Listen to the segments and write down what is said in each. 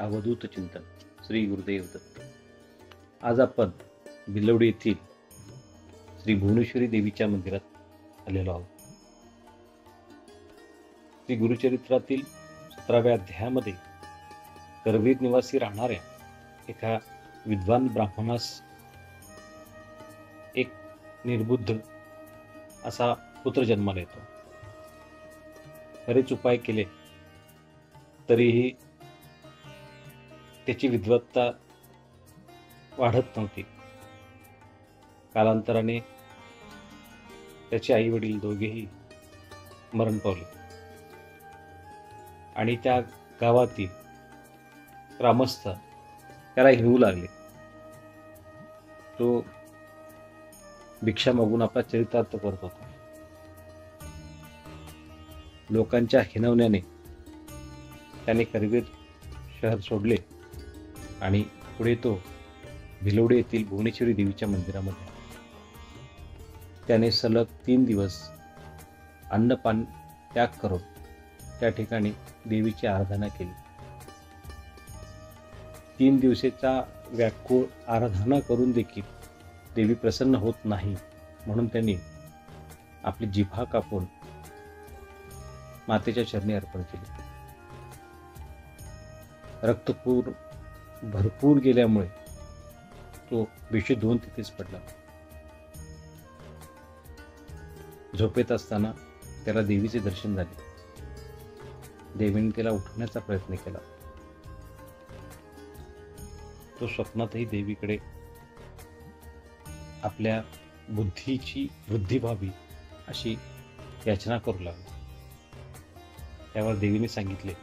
अवधूत चिंतन श्री गुरुदेव दत्त. आज आपण बिलवडी येथील श्री भुवनेश्वरी देवीच्या मंदिरात आलेलो आहोत. श्री गुरुचरित्रातील 17व्या अध्यायामध्ये करवीर निवासी राहणाऱ्या एका विद्वान ब्राह्मणास एक निर्बुद्ध असा पुत्र जन्माला येतो. बरेच उपाय केले तरीही त्याची विद्वत्ता वाढत नव्हती. कालांतराने त्याचे आई वडील दोघेही मरण पावले आणि त्या गावातील ग्रामस्थ त्याला हिणवू लागले. तो भिक्षा मागून आपला चरितार्थ करत होता. लोकांच्या हिणवण्याने त्याने करवीर शहर सोडले आणि पुढे तो भिलवडी येथील भुवनेश्वरी देवीच्या मंदिरामध्ये त्याने सलग 3 दिवस अन्नपान त्याग करून त्या ठिकाणी देवीची आराधना केली. 3 दिवसाचा व्याकुळ आराधना करून देखील देवी प्रसन्न होत नाही, म्हणून त्यांनी आपली जिभा कापून मातेच्या चरणी अर्पण केले. रक्तपूर भरपूर गेल्यामुळे तो बेशुद्ध होऊन तिथेच पडला. झोपेत असताना त्याला देवीचे दर्शन झाले. देवीने त्याला उठवण्याचा प्रयत्न केला. तो स्वप्नातही देवीकडे आपल्या बुद्धीची वृद्धी व्हावी अशी याचना करू लागला. त्यावर देवीने सांगितले,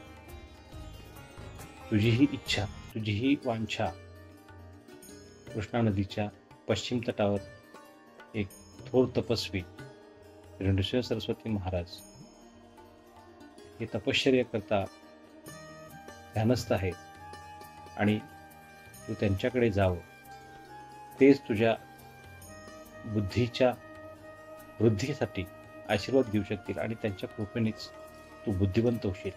तुझी ही इच्छा, तुझी ही वांछा कृष्णा नदीच्या पश्चिम तटावर एक थोर तपस्वी नृसिंह सरस्वती महाराज हे तपश्चर्या करता ध्यानस्थ आहेत आणि तू त्यांच्याकडे जावं. तेच तुझ्या बुद्धीच्या वृद्धीसाठी आशीर्वाद देऊ शकतील आणि त्यांच्या कृपेनेच तू बुद्धिवंत होशील.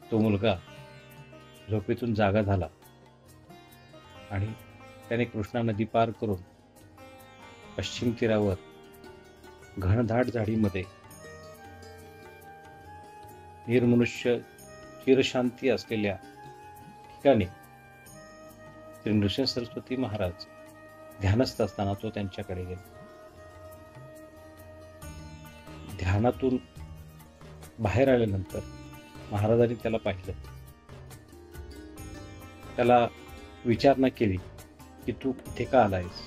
तो मुलगा झोपेतून जागा झाला आणि त्याने कृष्णा नदी पार करून पश्चिम तीरावर घनदाट झाडीमध्ये निर्मनुष्य चिरशांती असलेल्या ठिकाणी श्री नृसिंह सरस्वती महाराज ध्यानस्थ असताना तो त्यांच्याकडे गेला. ध्यानातून बाहेर आल्यानंतर महाराजांनी त्याला पाहिलं. त्याला विचारणा केली की तू इथे का आलायस?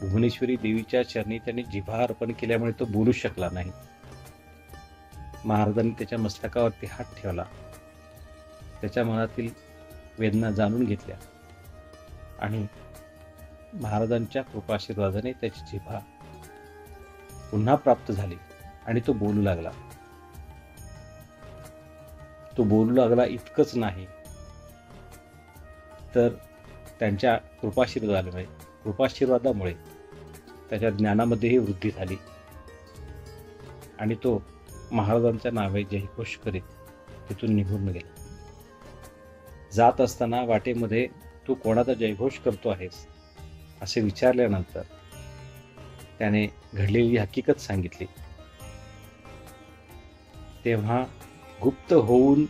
भुवनेश्वरी देवीच्या चरणी त्याने जिभा अर्पण केल्यामुळे तो बोलू शकला नाही. महाराजांनी त्याच्या मस्तकावरती हात ठेवला, त्याच्या मनातील वेदना जाणून घेतल्या आणि महाराजांच्या कृपाशीर्वादाने त्याची जिभा पुन्हा प्राप्त झाली आणि तो बोलू लागला. तो बोलू लागला इतकंच नाही तर त्यांच्या कृपाशीर्वादामुळे त्याच्या ज्ञानामध्येही वृद्धी झाली आणि तो महाराजांच्या नावे जयघोष करीत तिथून निघून गेला. जात असताना वाटेमध्ये तू कोणाचा जयघोष करतो आहेस असे विचारल्यानंतर त्याने घडलेली हकीकत सांगितली. तेव्हा गुप्त होऊन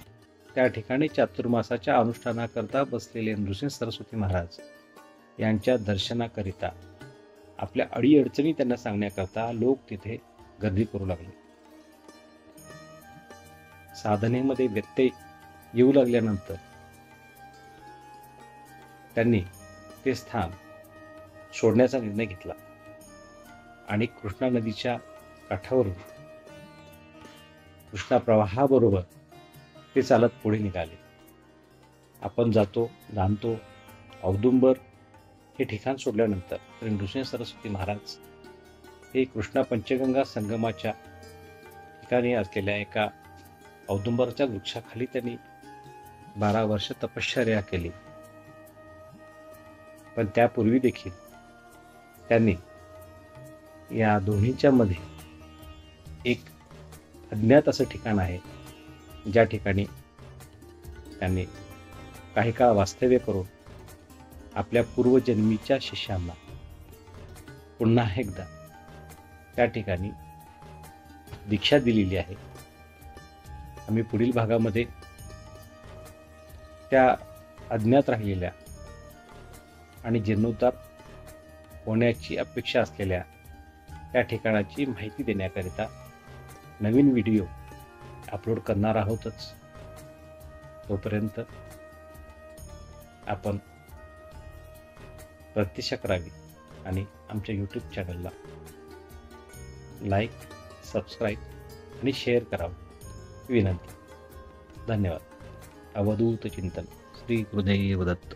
त्या ठिकाणी चातुर्मासाच्या अनुष्ठानाकरता बसलेले नृसिंह सरस्वती महाराज यांच्या दर्शनाकरिता आपल्या अडीअडचणी त्यांना सांगण्याकरता लोक तिथे गर्दी करू लागले. साधनेमध्ये व्यत्यय येऊ लागल्यानंतर त्यांनी ते स्थान सोडण्याचा निर्णय घेतला आणि कृष्णा नदीच्या काठावरून कृष्णा प्रवाहाबरोबर ते चालत पुढे निघाले. आपण जाणतो औदुंबर हे ठिकाण सोडल्यानंतर श्री नृसिंह सरस्वती महाराज हे कृष्णा पंचगंगा संगमाच्या ठिकाणी असलेल्या एका औदुंबराच्या वृक्षाखाली त्यांनी 12 वर्ष तपश्चर्या केली. पण त्यापूर्वी देखील त्यांनी या दोन्हीच्या मध्ये एक अज्ञात असं ठिकाण आहे ज्या ठिकाणी त्यांनी काही काळ वास्तव्य करून आपल्या पूर्वजन्मीच्या शिष्यांना पुन्हा एकदा त्या ठिकाणी दीक्षा दिलेली आहे. आम्ही पुढील भागामध्ये त्या अज्ञात राहिलेल्या आणि जीर्णोद्धार होण्याची अपेक्षा असलेल्या त्या ठिकाणाची माहिती देण्याकरिता नवीन व्हिडिओ अपलोड करणार आहोतच. तोपर्यंत आपण प्रतीक्षा करावी आणि आमच्या यूट्यूब चॅनलला लाईक, सबस्क्राईब आणि शेअर करावं ही विनंती. धन्यवाद. अवधूत चिंतन. श्री गुरुदेव दत्त.